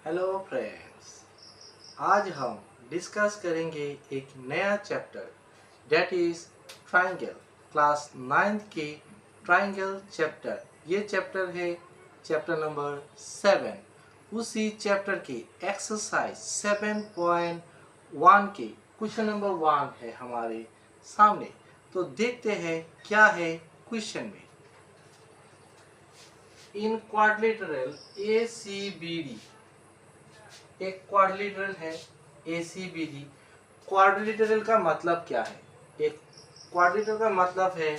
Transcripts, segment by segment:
Hello friends, आज हम discuss करेंगे एक नया chapter that is triangle. Class 9th के ट्राइंगल चैप्टर। ये चैप्टर है चैप्टर नंबर 7। उसी चैप्टर के एक्सरसाइज 7.1 के क्वेश्चन नंबर 1 है हमारे सामने। तो देखते हैं क्या है क्वेश्चन में। इन क्वाड्रिलेटरल ACBD, एक क्वाड्रिलेटरल है ACBD। क्वाड्रिलेटरल का मतलब क्या है? एक क्वाड्रिलेटरल का मतलब है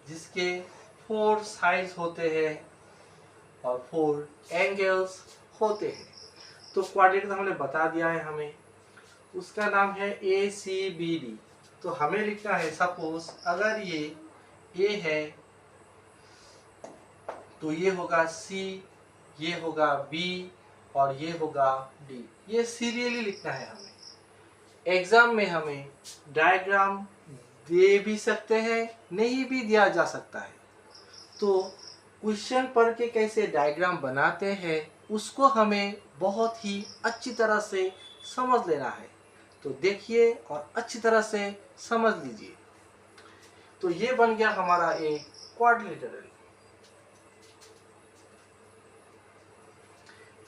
जिसके 4 साइड्स होते हैं और 4 एंगल्स होते हैं। तो क्वाड्रिलेटरल हमने बता दिया है हमें, उसका नाम है ACBD। तो हमें लिखना है, सपोज अगर ये A है तो ये होगा C, ये होगा B और ये होगा D। ये सीरियली लिखना है हमें। एग्जाम में हमें डायग्राम दे भी सकते हैं, नहीं भी दिया जा सकता है। तो क्वेश्चन पढ़ के कैसे डायग्राम बनाते हैं उसको हमें बहुत ही अच्छी तरह से समझ लेना है। तो देखिए और अच्छी तरह से समझ लीजिए। तो ये बन गया हमारा एक क्वाड्रिलेटरल।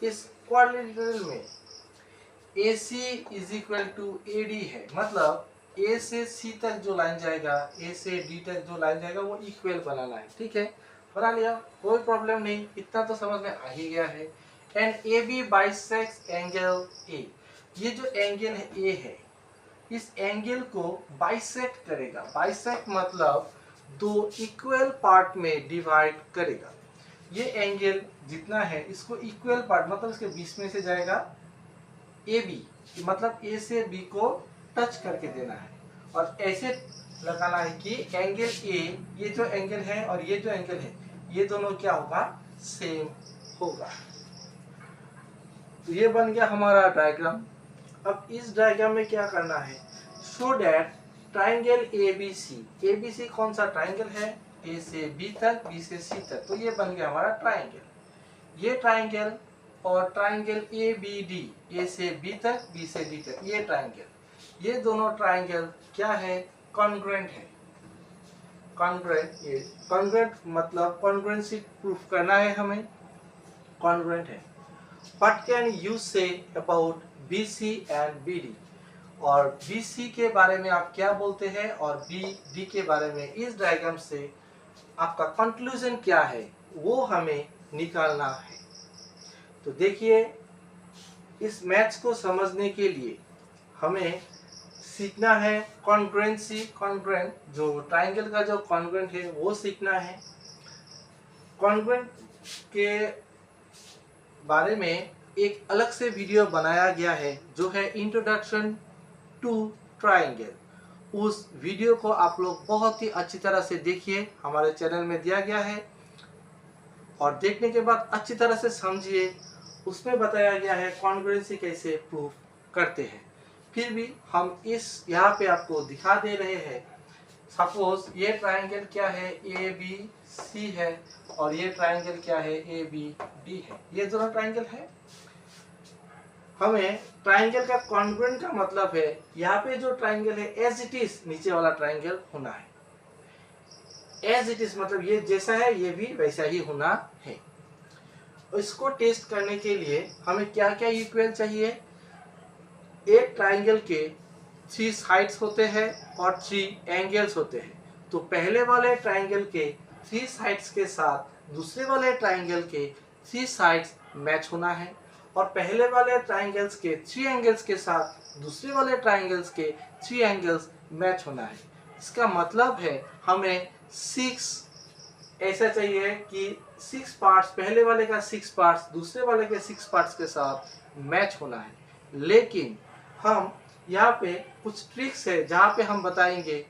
इस क्वाड्रिलेटरल में AC is equal to AD है, मतलब A से C तक जो लाइन जाएगा, A से D तक जो लाइन जाएगा वो इक्वल बनाना है। ठीक है, बना लिया, कोई प्रॉब्लम नहीं, इतना तो समझ में आ ही गया है। And AB bisects angle A। ये जो एंगल है A है, इस एंगल को बाइसेक्ट करेगा। बाइसेक्ट मतलब दो इक्वल पार्ट में डिवाइड करेगा। ये एंगल जितना है इसको इक्वल पार्ट मतलब इसके बीच में से जाएगा AB, मतलब A से B को टच करके देना है और ऐसे लगाना है कि एंगल A, ये जो एंगल है और ये जो एंगल है, ये दोनों क्या होगा, सेम होगा। तो ये बन गया हमारा डायग्राम। अब इस डायग्राम में क्या करना है, शो दैट ट्राइंगल ABC कौन सा ट्राइंगल है, A से B तक, B से C तक। तो ये बन गया हमारा ट्राइंगल। ये ट्राइंगल और ट्राइंगल ABD, A से B तक, B से D तक, ये ट्राइंगल, ये दोनों ट्राइंगल क्या है, कॉन्ग्रुएंट है। कॉन्ग्रुएंट, ये कॉन्ग्रुएंट मतलब कॉन्ग्रुएंसी प्रूफ करना है हमें, कॉन्ग्रुएंट है। What can you say about BC and BD? और BC के बारे में आप क्या बोलते हैं और BD के बारे में इस डायग्राम से आपका कंक्लूजन क्या है वो हमें निकालना है। तो देखिए, इस मैथ्स को समझने के लिए हमें सीखना है कॉन्ग्रुएंसी। कॉन्ग्रुएंट जो ट्राइंगल का जो कॉन्ग्रुएंट है वो सीखना है। कॉन्ग्रुएंट के बारे में एक अलग से वीडियो बनाया गया है जो है इंट्रोडक्शन टू ट्राइंगल। उस वीडियो को आप लोग बहुत ही अच्छी तरह से देखिए, हमारे चैनल में दिया गया है और देखने के बाद अच्छी तरह से समझिए। उसमें बताया गया है कॉन्ग्रुएंसी कैसे प्रूफ करते हैं। फिर भी हम इस यहाँ पे आपको दिखा दे रहे हैं। सपोज ये ट्राइंगल क्या है, ABC है और ये ट्राइंगल क्या है, ABD है। ये दोनों ट्राइंगल है। हमें ट्राइंगल का कॉन्ग्रुएंट का मतलब है यहाँ पे जो ट्राइंगल है एज इट इज नीचे वाला ट्राइंगल होना है। एज इट इज मतलब ये जैसा है ये भी वैसा ही होना है। इसको टेस्ट करने के लिए हमें क्या क्या इक्वल चाहिए। एक ट्राइंगल के 3 साइड्स होते हैं और 3 एंगल्स होते हैं। तो पहले वाले ट्राइंगल के 3 साइड्स के साथ दूसरे वाले ट्राइंगल के 3 साइड्स मैच होना है और पहले वाले ट्राइंगल्स के 3 एंगल्स के साथ दूसरे वाले ट्राइंगल्स के 3 एंगल्स मैच होना है। इसका मतलब है हमें 6 ऐसा चाहिए कि 6 पार्ट्स, पहले वाले का 6 पार्ट्स दूसरे वाले के 6 पार्ट्स के साथ मैच होना है। लेकिन हम यहाँ पे कुछ ट्रिक्स है जहाँ पे हम बताएंगे,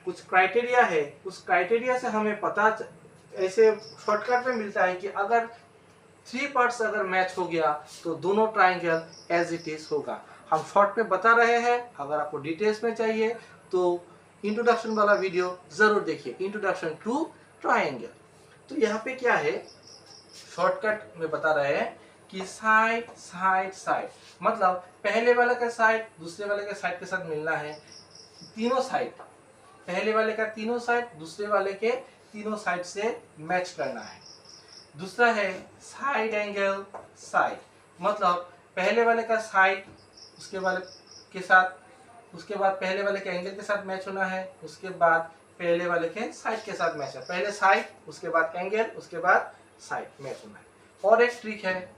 कुछ क्राइटेरिया है, उस क्राइटेरिया से हमें पता ऐसे शॉर्टकट में मिलता है कि अगर 3 पार्ट्स अगर मैच हो गया तो दोनों ट्राइंगल एज इट इज होगा। हम शॉर्ट में बता रहे हैं, अगर आपको डिटेल्स में चाहिए तो इंट्रोडक्शन वाला वीडियो जरूर देखिए, इंट्रोडक्शन टू ट्राइंगल। तो यहाँ पे क्या है, शॉर्टकट में बता रहे हैं कि साइड साइड साइड, मतलब पहले वाले का साइड दूसरे वाले के साइड के साथ मिलना है, तीनों साइड, पहले वाले का तीनों साइड दूसरे वाले के तीनों साइड से मैच करना है। दूसरा है साइड एंगल साइड, मतलब पहले वाले का साइड उसके वाले के साथ, उसके बाद पहले वाले के एंगल के साथ मैच होना है, उसके बाद पहले वाले के साइड के साथ मैच है, पहले साइड उसके बाद एंगल उसके बाद साइड मैच होना है। और एक ट्रिक है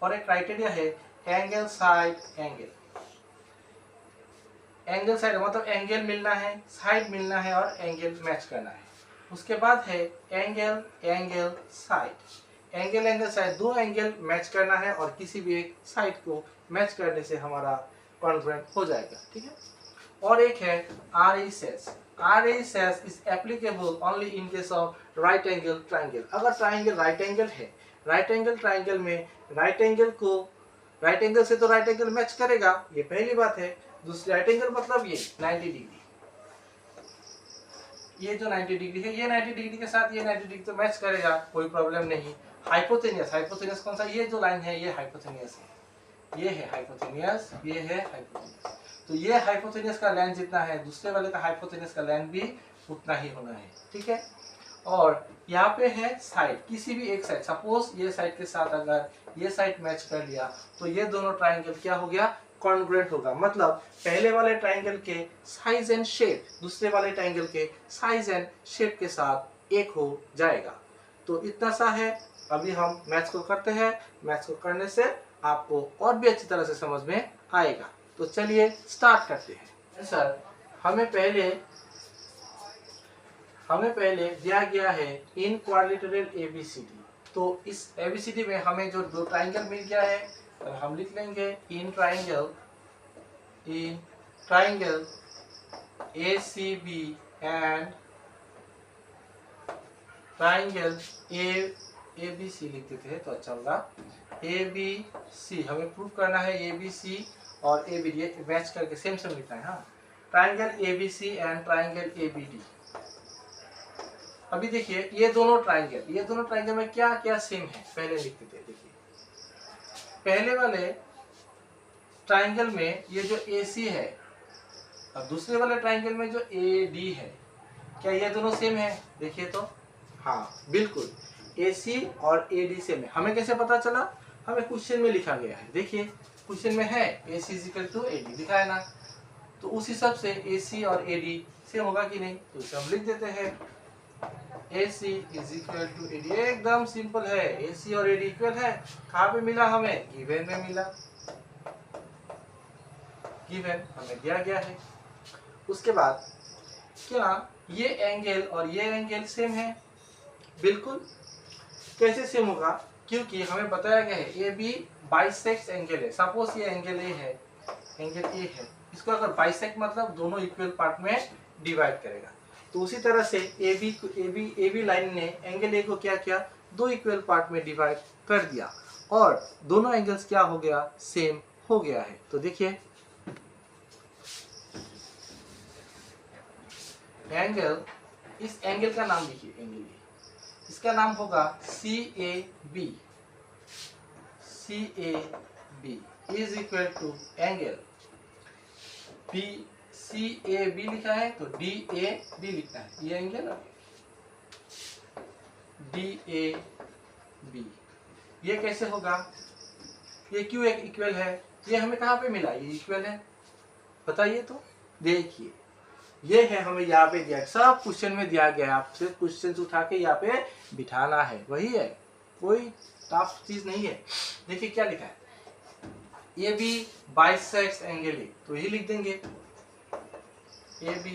और एक क्राइटेरिया है angle side angle, angle side मतलब एंगल मिलना है, साइड मिलना है और एंगल मैच करना है। उसके बाद है angle angle side, angle angle side, दो एंगल मैच करना है और किसी भी एक साइड को मैच करने से हमारा कॉन्ग्रुएंट हो जाएगा, ठीक है। और एक है RHS, RHS is applicable only in case of right angle triangle. अगर ट्राइंगल राइट एंगल है, राइट एंगल ट्राइंगल में राइट एंगल को, राइट एंगल से तो राइट एंगल मैच करेगा, ये पहली बात है। दूसरी राइट एंगल मतलब ये 90 डिग्री, ये जो 90 डिग्री है ये 90 डिग्री के साथ ये 90 डिग्री तो मैच करेगा, कोई प्रॉब्लम नहीं। हाइपोटेनियस, हाइपोटेनियस कौन सा, ये जो लाइन है ये हाइपोटेनियस है, ये है हाइपोटेनियस, ये है हाइपोटेनियस। तो ये हाइपोटेनियस का लेंथ जितना है दूसरे वाले का हाइपोटेनियस का लेंथ भी उतना ही होना है, ठीक है। और यहाँ पे है साइड, किसी भी एक साइड, सपोज ये साइड के साथ अगर ये साइड मैच कर लिया तो ये दोनों ट्राइंगल क्या हो गया, कॉन्ग्रुएंट होगा, मतलब पहले वाले ट्राइंगल के साइज एंड शेप दूसरे वाले ट्राइंगल के साइज एंड शेप के साथ एक हो जाएगा। तो इतना सा है। अभी हम मैथ्स को करते हैं, मैथ्स को करने से आपको और भी अच्छी तरह से समझ में आएगा। तो चलिए स्टार्ट करते हैं। सर हमें पहले दिया गया है इन क्वाड्रिलेटरल ABCD, तो इस ABCD में हमें जो दो ट्राइंगल मिल गया है तो हम लिख लेंगे in triangle ACB and triangle ABC लिख देते हैं तो अच्छा होगा। ABC हमें प्रूव करना है, ABC और ABD मैच करके सेम लिखना है। हाँ, triangle ABC and triangle ABD। अभी देखिए ये दोनों ट्राइंगल में क्या क्या सेम है पहले लिख देते हैं। देखिए पहले वाले ट्राइंगल में ये जो AC है और दूसरे वाले ट्राइंगल में जो AD है, क्या ये दोनों सेम है? देखिए तो हाँ बिल्कुल, AC और AD सेम है। हमें कैसे पता चला? हमें क्वेश्चन में लिखा गया है। देखिए क्वेश्चन में है AC इक्वल टू AD लिखा है ना, तो उस हिसाब से AC और AD सेम होगा कि नहीं, तो इसे हम लिख देते हैं AC is equal to AD। एकदम सिंपल है, AC और AD इक्वल है। कहाँ पे मिला हमें? गिवन में मिला, गिवन हमें दिया गया है। उसके बाद क्या ये एंगल और ये एंगल सेम है? बिल्कुल। कैसे सेम होगा? क्योंकि हमें बताया गया है AB बाइसेक्ट एंगल है। सपोज ये एंगल A है, एंगल A है, इसको अगर बाइसेक्ट मतलब दोनों इक्वल पार्ट में डिवाइड करेगा, तो उसी तरह से AB लाइन ने एंगल A को क्या किया, दो इक्वल पार्ट में डिवाइड कर दिया और दोनों एंगल्स क्या हो गया, सेम हो गया है। तो देखिए एंगल, इस एंगल का नाम लिखिए, एंगल A, इसका नाम होगा CAB is equal to angle CAB लिखा है तो DAB लिखना है, ये एंगल DAB। ये कैसे होगा? ये क्यों एक इक्वल है? ये हमें कहाँ पे मिला? ये इक्वल है, बताइए तो। देखिए ये है, हमें यहाँ पे दिया, सब क्वेश्चन में दिया गया है, आप सिर्फ क्वेश्चन उठा के यहाँ पे बिठाना है, वही है, कोई टफ चीज नहीं है। देखिए क्या लिखा है, AB बाइसेक्ट्स एंगल A, तो यही लिख देंगे AB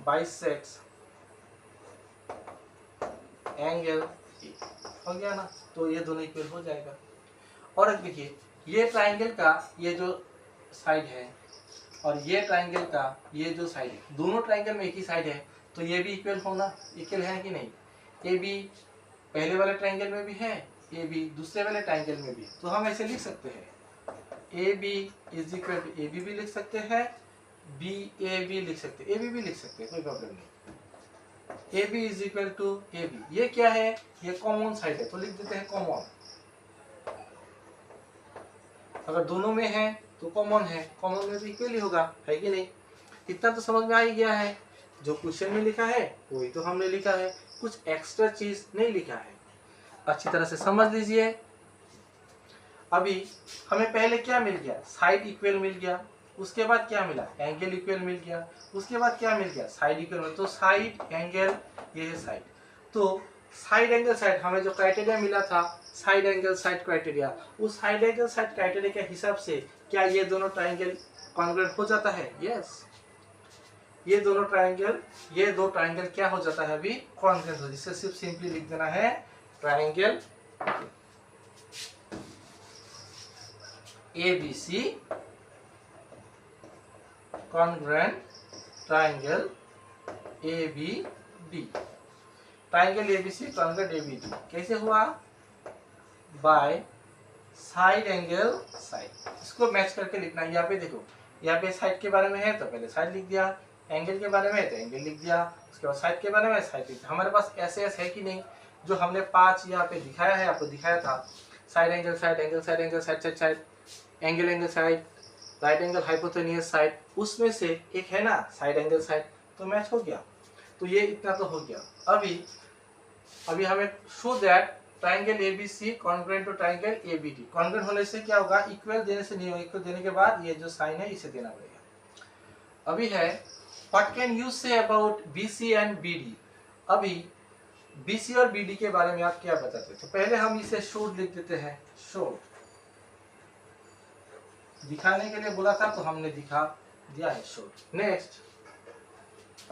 बाइसेक्ट्स एंगल A, हो गया ना, तो ये दोनों इक्वल हो जाएगा। और देखिए ये ट्राइंगल का ये जो साइड है और ये ट्राइंगल का ये जो साइड है, दोनों ट्राइंगल में एक ही साइड है, तो ये भी इक्वल होना, इक्वल है कि नहीं? AB पहले वाले ट्राइंगल में भी है, AB दूसरे वाले ट्राइंगल में भी, तो हम ऐसे लिख सकते हैं AB is equal to AB भी लिख सकते हैं, BAB लिख सकते हैं, AB भी लिख सकते हैं, कोई प्रॉब्लम नहीं। AB is equal to AB, ये क्या है? ये कॉमन साइड है, तो लिख देते हैं कॉमन। अगर दोनों में है तो कॉमन है, कॉमन में तो इक्वल ही होगा, है कि नहीं। इतना तो समझ में आ ही गया है, जो क्वेश्चन में लिखा है वही तो हमने लिखा है, कुछ एक्स्ट्रा चीज नहीं लिखा है। अच्छी तरह से समझ लीजिए। अभी हमें पहले क्या मिल गया, साइड इक्वल मिल गया, उसके बाद क्या मिला, एंगल इक्वल मिल गया, उसके बाद क्या मिल गया, साइड इक्वल मिल। तो साइड एंगल, ये है साइड। तो साइड एंगल साइड हमें जो क्राइटेरिया मिला था, साइड एंगल साइड क्राइटेरिया, उस साइड एंगल साइड क्राइटेरिया के हिसाब से क्या ये दोनों ट्राइंगल कॉन्ग्रुएंट हो जाता है? यस, ये दो ट्राइंगल क्या हो जाता है अभी, कॉन्ग्रुएंट हो। जिससे सिर्फ सिंपली लिख देना है triangle ABC congruent triangle ABD। Triangle ABC congruent ABD कैसे हुआ? By side angle side. इसको मैच करके लिखना है। यहाँ पे देखो, यहाँ पे साइड के बारे में है तो पहले साइड लिख दिया, एंगल के बारे में है तो एंगल लिख दिया, उसके बाद साइड के बारे में साइड लिख दिया। हमारे पास ऐसे है कि नहीं, जो हमने 5 यहाँ पे दिखाया है, आपको दिखाया था, side angle side angle side angle side side side, angle angle side, right angle hypotenuse side, उसमें से एक है ना साइड एंगल साइड, तो मैच हो गया। तो ये इतना तो हो गया। अभी हमें show that triangle ABC congruent to triangle ABD। Congruent होने से क्या होगा, इक्वल देने से नहीं होगा, इक्वल देने के बाद ये जो साइन है इसे देना पड़ेगा। अभी है what can you say about BC and BD। अभी BC और BD के बारे में आप क्या बताते? तो पहले हम इसे शोड लिख देते हैं, शोड। दिखाने के लिए बोला था तो हमने दिखा दिया है, showed. Next,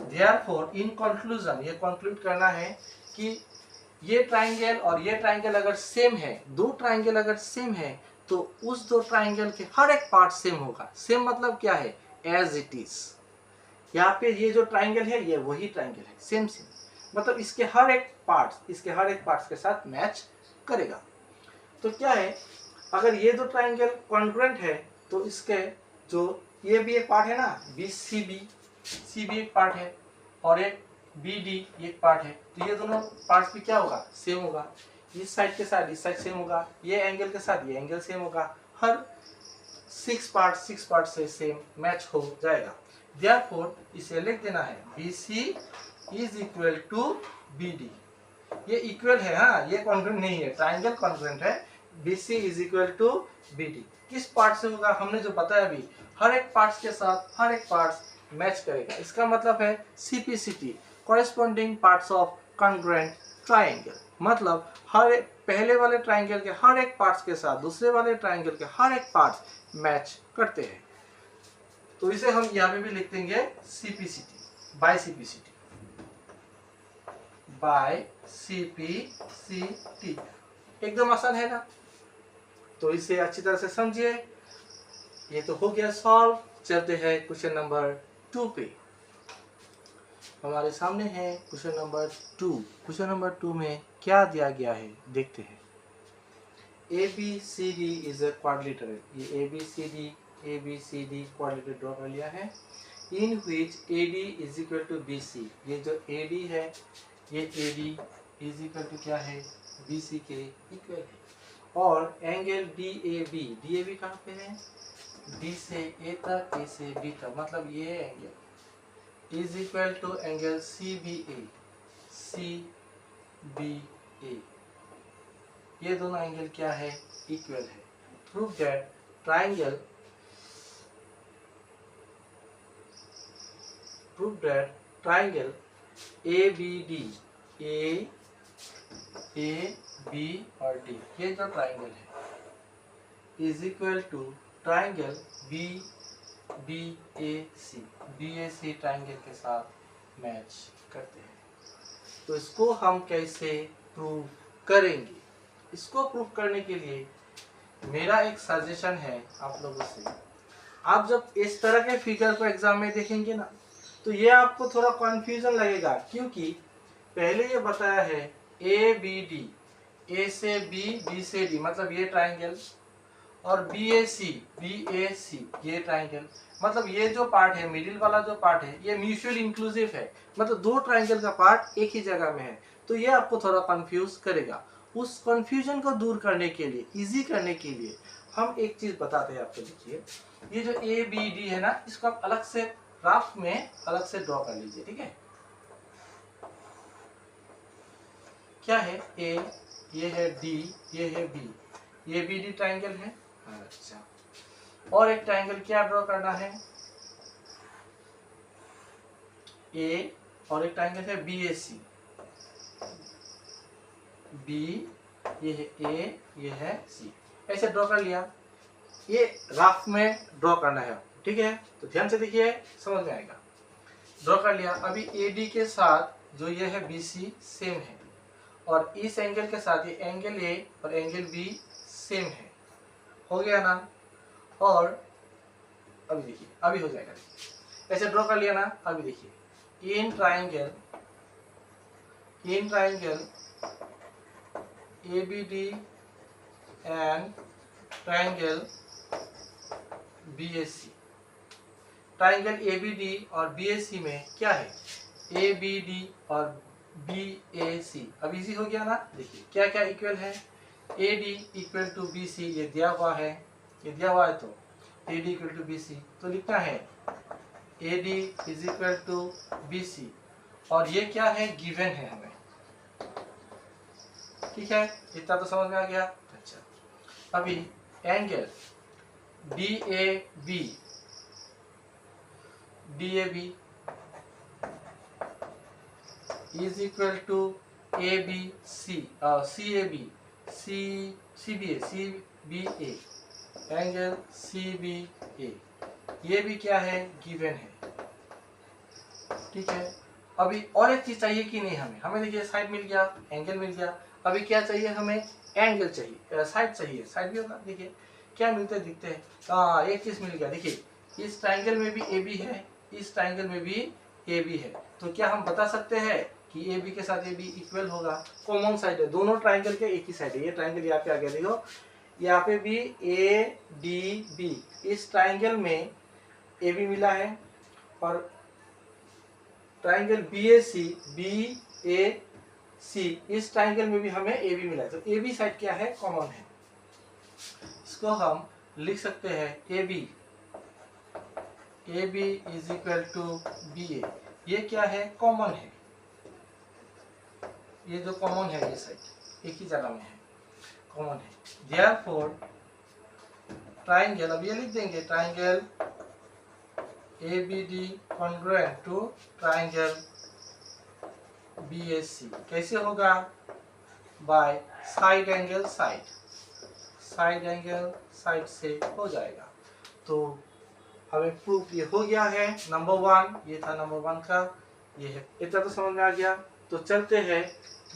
therefore in conclusion, ये कंक्लूड करना है कि ये ट्राइंगल और ये ट्राइंगल अगर सेम है, दो ट्राइंगल अगर सेम है, तो उस दो ट्राइंगल के हर एक पार्ट सेम होगा। सेम मतलब क्या है, एज इट इज। यहाँ पे ये जो ट्राइंगल है ये वही ट्राइंगल है, सेम सेम, मतलब इसके हर एक पार्ट्स के साथ मैच करेगा। तो क्या है, अगर ये दो ट्राइंगल कॉन्ग्रुएंट है तो इसके जो ये भी एक पार्ट है ना, CB एक पार्ट है और एक BD एक पार्ट है, तो ये दोनों पार्ट्स भी क्या होगा, सेम होगा। इस साइड के साथ इस साइड सेम होगा, ये एंगल के साथ ये एंगल सेम होगा, हर 6 पार्ट से सेम मैच हो जाएगा। देयरफॉर इसे लिख देना है BC is equal to BD। ये इक्वल है, हाँ, ये कॉन्ग्रुएंट नहीं है, ट्राइंगल कॉन्ग्रुएंट है। BC is equal to BD किस पार्ट से होगा, हमने जो बताया अभी, हर एक पार्ट्स के साथ हर एक पार्ट्स मैच करेगा। इसका मतलब है CPCT, corresponding parts of congruent triangle. मतलब हर एक पहले वाले ट्राइंगल के हर एक पार्ट्स के साथ दूसरे वाले ट्राइंगल के हर एक पार्ट्स मैच करते हैं। तो इसे हम यहाँ पे भी लिख देंगे CPCT, बाय CPCT। एकदम आसान है ना, तो इसे अच्छी तरह से समझिए। ये तो हो गया सॉल्व। चलते हैं क्वेश्चन नंबर 2 पे। हमारे सामने है क्वेश्चन नंबर 2। क्वेश्चन नंबर 2 में क्या दिया गया है देखते हैं। ABCD is a quadrilateral. ये ABCD क्वाड्रिलेटरल ड्रॉ कर लिया है। In which AD is equal to BC। ये जो AD है, ये AD इज इक्वल टू क्या है, BC के इक्वल है। और एंगल DAB कहाँ पे है, D से A तक, A से B तक, मतलब ये angle is equal to angle CBA। ये दोनों एंगल क्या है, इक्वल है। Prove that triangle ABD, A B और D, ये जो ट्राइंगल है is equal to triangle BAC triangle के साथ मैच करते हैं। तो इसको हम कैसे प्रूव करेंगे? इसको प्रूव करने के लिए मेरा एक सजेशन है आप लोगों से, आप जब इस तरह के फिगर को एग्जाम में देखेंगे ना, तो ये आपको थोड़ा कंफ्यूजन लगेगा, क्योंकि पहले ये बताया है ABD, A से B, B से D, मतलब ये ट्राइंगल, और BAC ये ट्राइंगल, मतलब ये जो पार्ट है, मिडिल वाला जो पार्ट है, ये म्यूचुअल इंक्लूसिव है, मतलब दो ट्राइंगल का पार्ट एक ही जगह में है। तो ये आपको थोड़ा कंफ्यूज करेगा। उस कंफ्यूजन को दूर करने के लिए, इजी करने के लिए, हम एक चीज बताते हैं आपको, देखिए ये जो ए बी डी है ना, इसको आप अलग से ग्राफ में अलग से ड्रॉ कर लीजिए, ठीक है। क्या है ए, ये है डी, ये है बी, ये बी डी ट्राइंगल है। अच्छा, और एक ट्राइंगल क्या ड्रॉ करना है, ए, और एक ट्राइंगल है बी ए सी, बी, ये है ए, ये है सी, ऐसे ड्रॉ कर लिया। ये ग्राफ में ड्रॉ करना है, ठीक है। तो ध्यान से देखिए, समझ में आएगा। ड्रॉ कर लिया। अभी ए डी के साथ जो ये है बी सी सेम है, और इस एंगल के साथ ये एंगल ए और एंगल बी सेम है, हो गया ना। और अभी देखिए, अभी हो जाएगा, देखिए ऐसे ड्रॉ कर लिया ना। अभी देखिए in triangle A B D and triangle B A C, triangle A B D और बी ए सी में क्या है, ए बी डी और बी ए सी। अब इजी हो गया ना। देखिए क्या क्या इक्वल है, A D equal to B C, ये दिया हुआ है, ये दिया हुआ है, तो A D equal to B C, तो लिखना है A D is equal to B C, और ये क्या है, गिवन है हमें, ठीक है। इतना तो समझ में आ गया। अच्छा, अभी angle D A B is equal to A B C, C A B, C B A, angle C B A, ये भी क्या है, गिवन है, ठीक है। अभी और एक चीज चाहिए कि नहीं हमें देखिए साइड मिल गया, एंगल मिल गया। अभी क्या चाहिए हमें, एंगल चाहिए, साइड चाहिए, साइड भी होगा। देखिए क्या मिलते हैं, दिखते हैं। हाँ, एक चीज मिल गया, देखिए इस ट्राइंगल में भी ए बी है, इस ट्राइंगल में भी ए बी है, तो क्या हम बता सकते हैं कि ए बी के साथ ए बी इक्वल होगा। कॉमन साइड है, दोनों ट्राइंगल के एक ही साइड है। ये ट्राइंगल यहाँ पे आ गया, देखो यहाँ पे भी ए डी बी, इस ट्राइंगल में ए बी मिला है, और ट्राइंगल बी ए सी, इस ट्राइंगल में भी हमें ए बी मिला है, तो ए बी साइड क्या है, कॉमन है। इसको हम लिख सकते हैं A B is equal to B A, ये क्या है, कॉमन है, ये जो कॉमन है ये साइड एक ही जगह में है, कॉमन है। देयरफॉर ट्राइंगल, अब ये लिख देंगे, triangle A B D congruent to triangle B A C, कैसे होगा, बाय साइड एंगल साइड से हो जाएगा। तो हमें प्रूफ ये हो गया है, नंबर 1, ये था नंबर 1 का, ये है। इतना तो समझ में आ गया। तो चलते हैं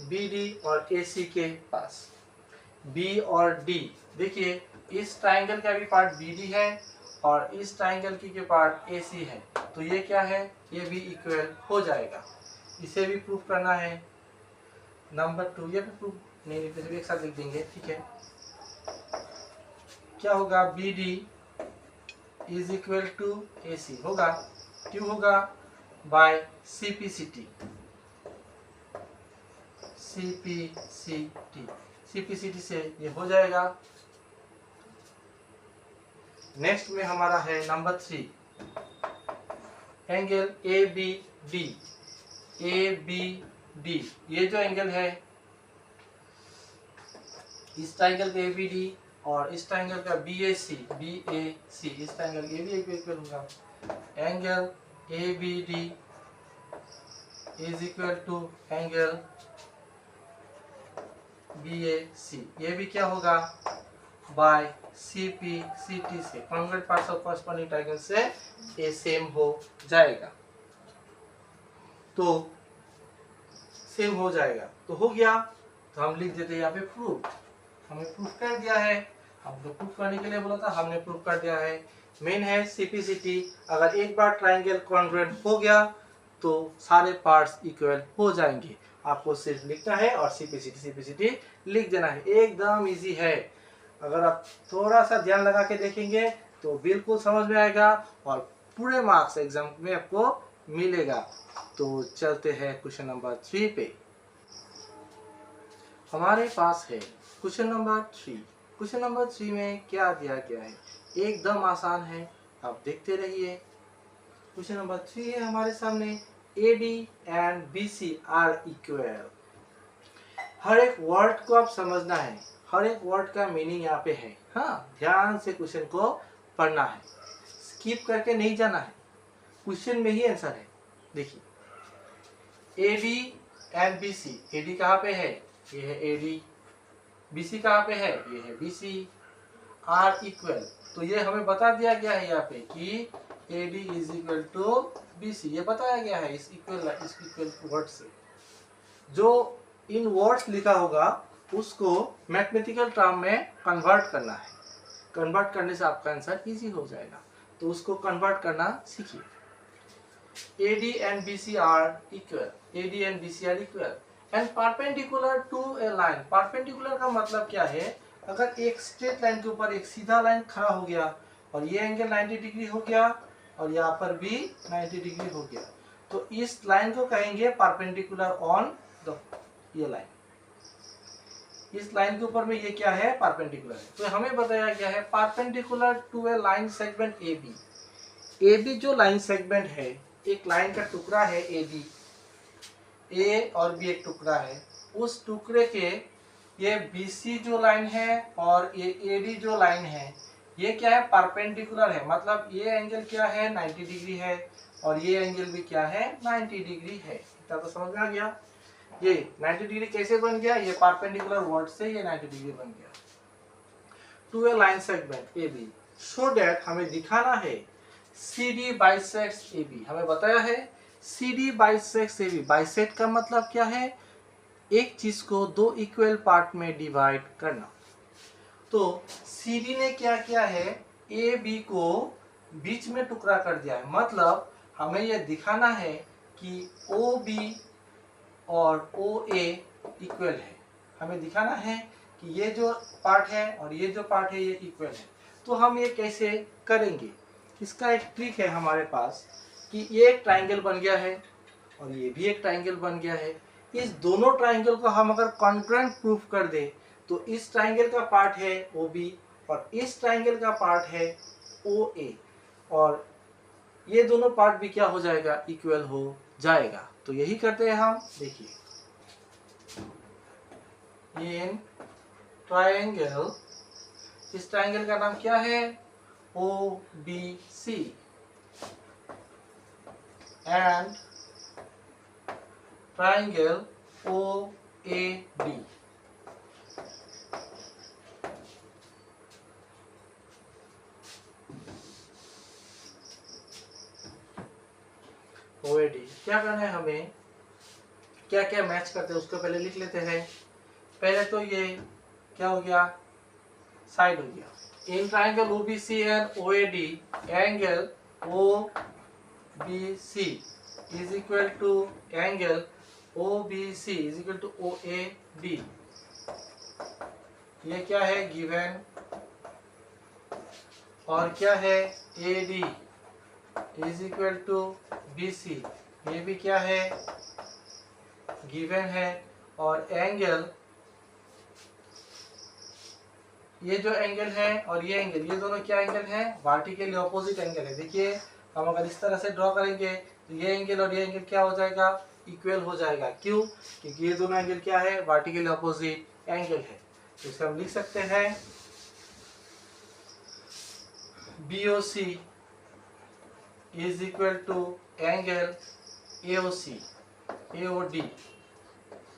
बी डी और ए सी के पास। बी और डी, देखिए इस ट्राइंगल का भी पार्ट बी डी है और इस ट्राइंगल की के पार्ट ए सी है, तो ये क्या है, ये भी इक्वल हो जाएगा। इसे भी प्रूफ करना है। नंबर 2, ये भी प्रूफ नहीं लिखते, एक साथ लिख देंगे, ठीक है। क्या होगा, B D is equal to A C होगा, क्यों होगा, बाय सीपीसीटी, सीपीसीटी से ये हो जाएगा। नेक्स्ट में हमारा है number 3, angle A B D, ये जो एंगल है, इस ट्राइंगल का ए बी डी और इस ट्राइंगल का बी ए सी, इस ट्राइंगल ए बी इक्वल होगा angle A B D is equal to angle B A C, ये भी क्या होगा, बाय सीपीसीटी से, congruent parts of corresponding triangle से ये सेम हो जाएगा। तो सेम हो जाएगा, तो हो गया। तो हम लिख देते हैं यहाँ पे प्रूफ, हमें प्रूफ कर दिया है। हमको प्रूफ करने के लिए बोला था, हमने प्रूफ कर दिया है। मेन है सीपीसीटी, अगर एक बार ट्राइंगल कॉन्ग्रुएंट हो गया तो सारे पार्ट्स इक्वल हो जाएंगे। आपको सिर्फ लिखना है और सीपीसीटी लिख देना है, एकदम इजी है। अगर आप थोड़ा सा ध्यान लगा के देखेंगे तो बिल्कुल समझ में आएगा और पूरे मार्क्स एग्जाम में आपको मिलेगा। तो चलते हैं क्वेश्चन नंबर 3 पे। हमारे पास है क्वेश्चन नंबर 3, क्वेश्चन नंबर 3 में क्या दिया गया है, एकदम आसान है, आप देखते रहिए। क्वेश्चन नंबर 3 है हमारे सामने, AD and BC are equal. हर एक वर्ड को आप समझना है, हर एक वर्ड का मीनिंग यहाँ पे है। हाँ, ध्यान से क्वेश्चन को पढ़ना है, स्किप करके नहीं जाना है, क्वेश्चन में ही आंसर है। देखिए, AD एंड BC, AD कहाँ पे है, ये है AD, BC कहाँ पे है, ये है BC, आर इक्वल। तो ये हमें बता दिया गया है यहाँ पे कि AD is equal to BC, ये बताया गया है इस इक्वल वर्ड से। जो इन वर्ड्स लिखा होगा उसको मैथमेटिकल टर्म में कन्वर्ट करना है, कन्वर्ट करने से आपका आंसर इजी हो जाएगा। तो उसको कन्वर्ट करना सीखिए। AD and BC are equal, AD and BC are equal and perpendicular to a line। perpendicular का मतलब क्या है, अगर एक स्ट्रेट लाइन के ऊपर एक सीधा लाइन खड़ा हो गया और ये एंगल 90 डिग्री हो गया और यहाँ पर भी 90 डिग्री हो गया, तो इस लाइन को कहेंगे परपेंडिकुलर ऑन द ये लाइन। इस लाइन के ऊपर में ये क्या है, परपेंडिकुलर है। तो हमें बताया गया है perpendicular to a line segment AB। AB जो लाइन सेगमेंट है, एक लाइन का टुकड़ा है AB, A और B एक टुकड़ा है, उस टुकड़े के ये BC जो लाइन है और ये AD जो लाइन है, ये क्या है, परपेंडिकुलर है। मतलब ये एंगल क्या है, 90 डिग्री है और ये एंगल भी क्या है, 90 डिग्री है। इतना तो समझ में आ गया। ये 90 डिग्री कैसे बन गया, ये परपेंडिकुलर वर्ड से ये 90 डिग्री बन गया to a line segment AB, so that हमें दिखाना है CD बाइसेक्ट्स AB। हमें बताया है CD बाइसेक्ट्स AB। बाइसेक्ट का मतलब क्या है, एक चीज को दो इक्वल पार्ट में डिवाइड करना। तो CD ने क्या किया है, AB को बीच में टुकड़ा कर दिया है। मतलब हमें यह दिखाना है कि OB और OA इक्वल है। हमें दिखाना है कि ये जो पार्ट है और ये जो पार्ट है ये इक्वल है। तो हम ये कैसे करेंगे, इसका एक ट्रिक है हमारे पास कि ये एक ट्राइंगल बन गया है और ये भी एक ट्राइंगल बन गया है। इस दोनों ट्राइंगल को हम अगर कॉन्ग्रुएंट प्रूफ कर दें तो इस ट्राइंगल का पार्ट है OB और इस ट्राइंगल का पार्ट है OA, और ये दोनों पार्ट भी क्या हो जाएगा, इक्वल हो जाएगा। तो यही करते हैं हम। देखिए, इन ट्राइंगल, इस ट्राइंगल का नाम क्या है, OBC and triangle OAD। OAD क्या करना है, हमें क्या क्या मैच करते हैं उसको पहले लिख लेते हैं। पहले तो ये क्या हो गया, साइड हो गया। In triangle OBC and OAD, angle OBC is equal to angle OBC is equal to OAD। ये क्या है, गिवन। और क्या है, AD is equal to BC, ये भी क्या है, गिवन है। और एंगल, ये जो एंगल है और ये एंगल, ये दोनों क्या एंगल है, वर्टिकली ऑपोजिट एंगल है। देखिए, हम अगर इस तरह से ड्रॉ करेंगे तो ये एंगल और ये एंगल क्या हो जाएगा, इक्वल हो जाएगा। क्यों, क्योंकि ये दोनों एंगल क्या है, वर्टिकली ऑपोजिट एंगल है। तो इसे हम लिख सकते हैं BOC is equal to angle AOC AOD।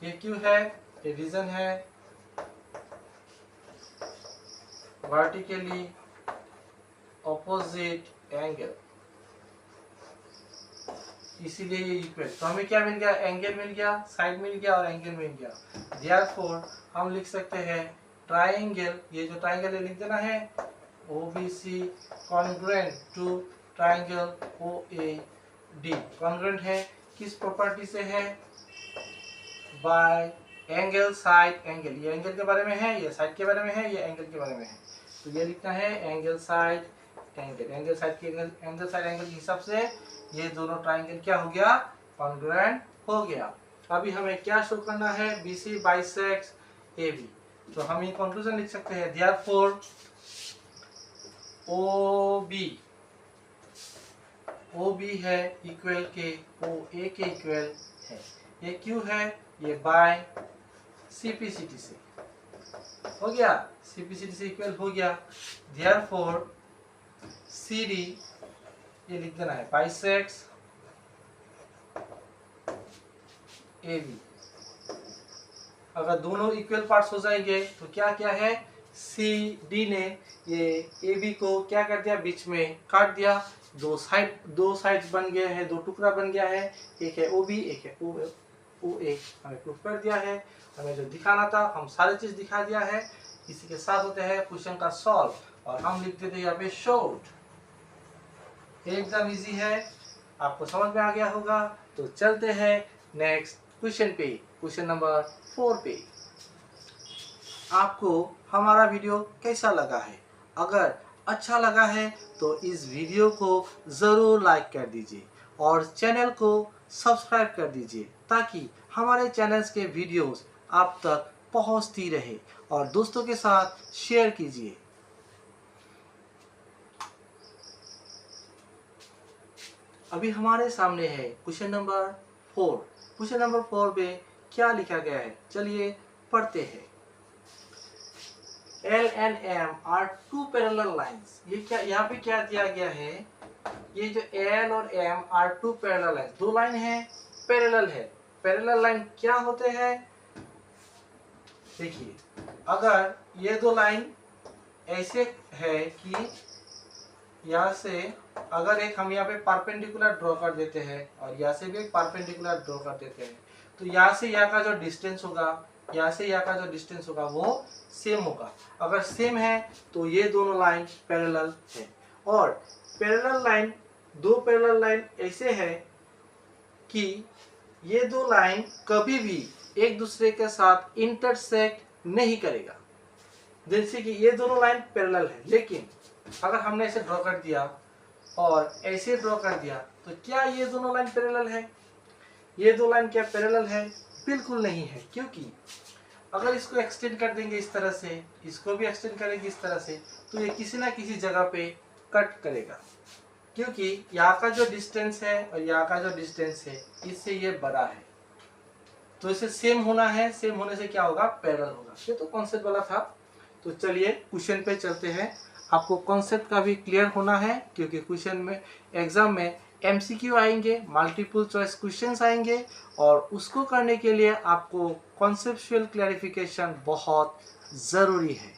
ये क्यों है, ये रीजन है वर्टिकली ऑपोजिट एंगल, इसीलिए ये इक्वल। तो हमें क्या मिल गया, एंगल मिल गया, साइड मिल गया और एंगल मिल गया। देयरफॉर हम लिख सकते हैं ट्राइंगल, ये जो ट्राइंगल है लिख देना है OBC congruent to triangle OAD। Congruent है किस प्रॉपर्टी से है, बाय एंगल साइड एंगल। ये एंगल के बारे में है, ये साइड के बारे में है, ये एंगल के बारे में है। तो ये लिखना है angle side angle. Angle side के एंगल साइड एंगल के हिसाब से ये दोनों ट्राइंगल क्या हो गया, कॉन्ग्रुएंट हो गया। अभी हमें क्या शो करना है, BC बाइसेक्ट्स AB। तो हम ये कंक्लूजन लिख सकते हैं, देयरफॉर ओ बी है इक्वल के ओ ए के इक्वल है। ये क्यों है? ये बाय सीपीसीटी से हो गया, सीपीसीटी से इक्वल हो गया। देयरफॉर सी डी, ये लिख देना है बाइसेक्ट्स ए बी। अगर दोनों इक्वल पार्ट्स हो जाएंगे तो क्या क्या है, सी डी ने ये ए बी को क्या कर दिया, बीच में काट दिया, दो साइड्स बन गए हैं, दो टुकड़ा बन गया है, एक है ओ बी, एक है ओ ए। हमें प्रूफ कर दिया है, हमें जो दिखाना था हम सारी चीज दिखा दिया है। इसी के साथ होते हैं क्वेश्चन का सॉल्व, और हम लिखते थे यहाँ पे शॉर्ट। एकदम इजी है, आपको समझ में आ गया होगा। तो चलते हैं नेक्स्ट क्वेश्चन पे, क्वेश्चन नंबर 4 पे। आपको हमारा वीडियो कैसा लगा है? अगर अच्छा लगा है तो इस वीडियो को ज़रूर लाइक कर दीजिए और चैनल को सब्सक्राइब कर दीजिए, ताकि हमारे चैनल्स के वीडियोस आप तक पहुंचती रहे, और दोस्तों के साथ शेयर कीजिए। अभी हमारे सामने है क्वेश्चन नंबर 4। क्वेश्चन नंबर 4 में क्या लिखा गया है, चलिए पढ़ते हैं। L and M are two parallel lines। ये क्या यहाँ पे क्या दिया गया है, ये जो L और M are two parallel lines, दो लाइन है, पैरेलल है। पैरेलल लाइन क्या होते हैं? देखिए, अगर ये दो लाइन ऐसे है कि यहाँ से अगर एक हम यहाँ पे परपेंडिकुलर ड्रॉ कर देते हैं और यहाँ से भी एक परपेंडिकुलर ड्रॉ कर देते हैं, तो यहाँ से यहाँ का जो डिस्टेंस होगा, यहाँ से यहाँ का जो डिस्टेंस होगा वो सेम होगा। अगर सेम है तो ये दोनों लाइन पैरेलल है। और पैरेलल लाइन, दो पैरेलल लाइन ऐसे है कि ये दो लाइन कभी भी एक दूसरे के साथ इंटरसेक्ट नहीं करेगा। जैसे कि ये दोनों लाइन पैरेलल है, लेकिन अगर हमने ऐसे ड्रॉ कर दिया और ऐसे ड्रॉ कर दिया, तो क्या ये दोनों लाइन पैरेलल है? ये दो लाइन क्या पैरेलल है? बिल्कुल नहीं है, क्योंकि अगर इसको एक्सटेंड कर देंगे इस तरह से, इसको भी एक्सटेंड करेंगे इस तरह से, तो ये किसी ना किसी जगह पे कट करेगा, क्योंकि यहाँ का जो डिस्टेंस है और यहाँ का जो डिस्टेंस है इससे ये बड़ा है, तो इसे सेम होना है। सेम होने से क्या होगा, पैरेलल होगा। ये तो कॉन्सेप्ट वाला था। तो चलिए क्वेश्चन पे चलते हैं। आपको कॉन्सेप्ट का भी क्लियर होना है, क्योंकि क्वेश्चन में एग्जाम में एमसीक्यू आएंगे, मल्टीपल चॉइस क्वेश्चंस आएंगे, और उसको करने के लिए आपको कॉन्सेप्चुअल क्लैरिफिकेशन बहुत ज़रूरी है।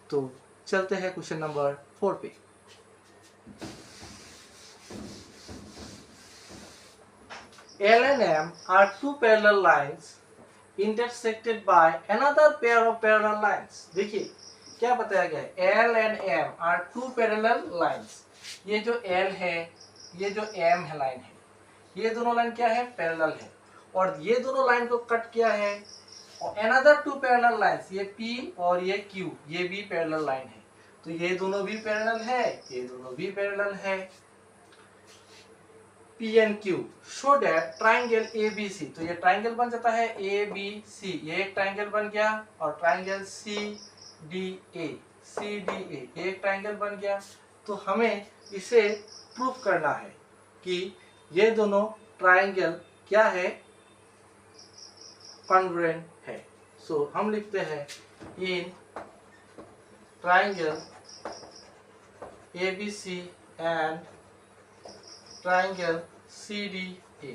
तो चलते हैं क्वेश्चन नंबर 4 पे। L and M are two parallel lines intersected by another pair of parallel lines। देखिए क्या बताया गया है, L and M are two parallel lines। ये जो L है, ये जो M है लाइन है, ये दोनों लाइन क्या है, पैरेलल है, और ये दोनों लाइन को कट किया है। और another two parallel lines, ये P और ये Q, ये भी पैरेलल लाइन है। तो ये दोनों भी पैरेलल है, ये दोनों भी पैरेलल है। P and Q show that triangle ABC, तो ये ट्राइंगल बन जाता है ABC, ये एक ट्राइंगल बन गया, और ट्राइंगल CDA, ये एक ट्राइंगल बन गया। तो हमें इसे प्रूफ करना है कि ये दोनों ट्राइंगल क्या है, कॉन्ग्रुएंट है। सो हम लिखते हैं in triangle ABC and triangle CDA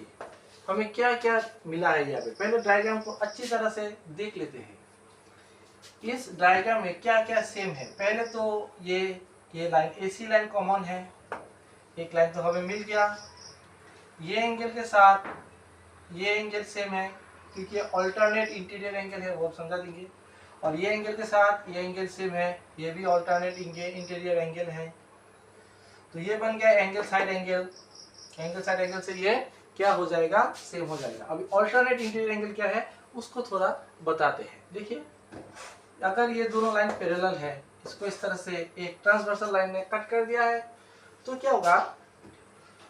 हमें क्या क्या मिला है यहाँ पे। पहले डायग्राम को अच्छी तरह से देख लेते हैं। इस डायग्राम में क्या क्या सेम है। पहले तो ये लाइन AC लाइन कॉमन है, एक लाइन तो हमें मिल गया। ये एंगल के साथ ये एंगल सेम है, क्योंकि ऑल्टरनेट इंटीरियर एंगल है, वो आप समझा देंगे। और ये एंगल के साथ ये एंगल सेम है, ये भी ऑल्टरनेट इंटीरियर एंगल है। तो ये बन गया angle side angle, angle side angle से ये क्या हो जाएगा, सेम हो जाएगा। अभी ऑल्टरनेट इंटीरियर एंगल क्या है उसको थोड़ा बताते हैं। देखिए, अगर ये दोनों लाइन पैरेलल है, इसको इस तरह से एक ट्रांसवर्सल लाइन ने कट कर दिया है, तो क्या होगा,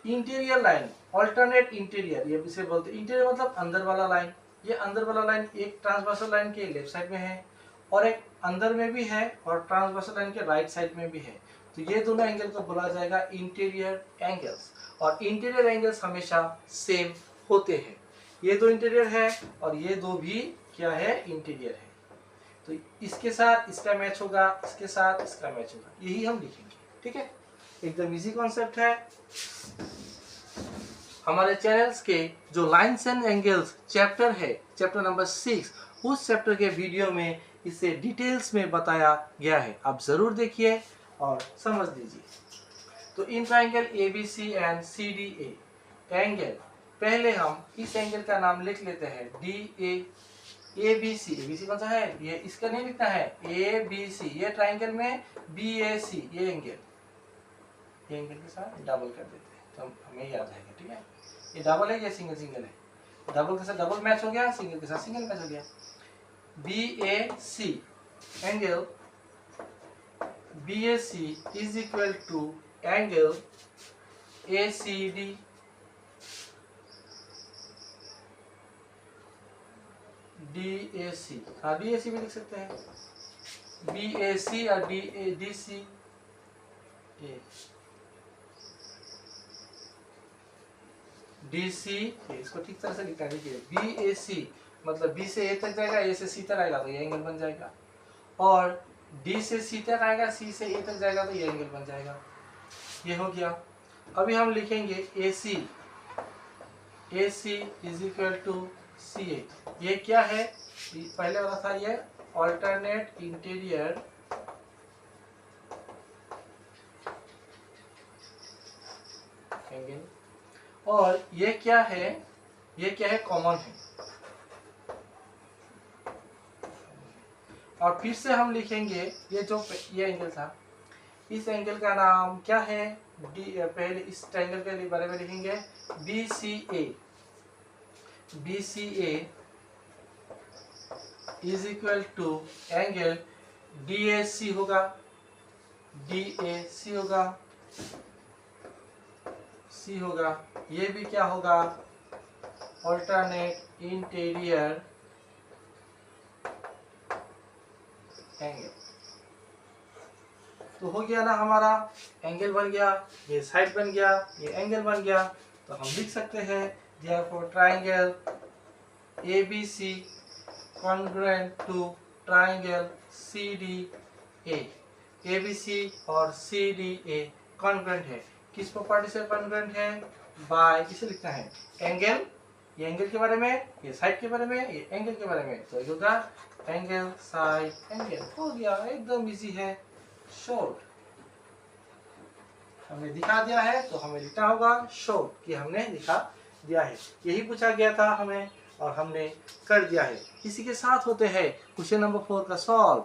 इंटीरियर लाइन, ऑल्टरनेट इंटीरियर, ये इसे बोलते हैं। इंटीरियर मतलब अंदर वाला लाइन, ये अंदर वाला लाइन एक ट्रांसवर्सल लाइन के लेफ्ट साइड में है, और एक अंदर में भी है और ट्रांसवर्सल लाइन के राइट साइड में भी है। तो ये दोनों एंगल को बोला जाएगा इंटीरियर एंगल्स, और इंटीरियर एंगल्स हमेशा सेम होते हैं। ये दो इंटीरियर है और ये दो भी क्या है, इंटीरियर है। तो इसके साथ इसका मैच होगा, इसके साथ इसका मैच होगा, यही हम लिखेंगे। ठीक है, एकदम इजी कॉन्सेप्ट है। हमारे चैनल्स के जो लाइन्स एंड एंगल्स चैप्टर है, चैप्टर नंबर 6, उस चैप्टर के वीडियो में इसे डिटेल्स में बताया गया है, आप जरूर देखिए और समझ लीजिए। तो in triangle ABC and CDA angle, पहले हम इस एंगल का नाम लिख लेते हैं ABC। ABC कौन सा है, ये इसका नहीं लिखना है, ABC। ये ट्रायंगल में BAC, ये एंगल के साथ डबल कर देते हैं तो हमें याद रहेगा। ठीक है, ये डबल है, ये सिंगल सिंगल है, डबल के साथ डबल मैच हो गया, सिंगल के साथ सिंगल मैच हो गया। BAC angle BAC is equal to angle ACD। DAC, हाँ DAC भी लिख सकते हैं, BAC और DC, DC, इसको ठीक तरह से लिखना है। देखिए BAC मतलब B से A तक जाएगा, A से C तक आएगा तो ये एंगल बन जाएगा, और D से C तक आएगा, C से A तक जाएगा तो ये एंगल बन जाएगा। ये हो गया। अभी हम लिखेंगे AC is equal to CA। ये क्या है, पहले वाला था ये ऑल्टरनेट इंटीरियर एंगल, और ये क्या है, कॉमन है। और फिर से हम लिखेंगे ये एंगल था, इस एंगल का नाम क्या है, पहले इस ट्रायंगल के बारे में लिखेंगे BCA is equal to angle DAC होगा, C होगा। ये भी क्या होगा, ऑल्टरनेट इंटीरियर एंगल। तो हो गया ना, हमारा एंगल बन गया, ये साइड बन गया, ये एंगल बन गया। तो हम लिख सकते हैं therefore triangle ABC congruent to triangle CDA। ABC और CDA congruent है, किस प्रॉपर्टी से congruent है, बाय, किसे लिखना है, एंगल, ये एंगल के बारे में, ये साइड के बारे में, ये एंगल के बारे में, तो ये होगा एंगल साइड एंगल। हो गया, एकदम इजी है, शॉर्ट हमने दिखा दिया है, तो हमें लिखना होगा शॉर्ट कि हमने दिखा दिया है। यही पूछा गया था हमें और हमने कर दिया है। इसी के साथ होते हैं क्वेश्चन नंबर 4 का सॉल्व।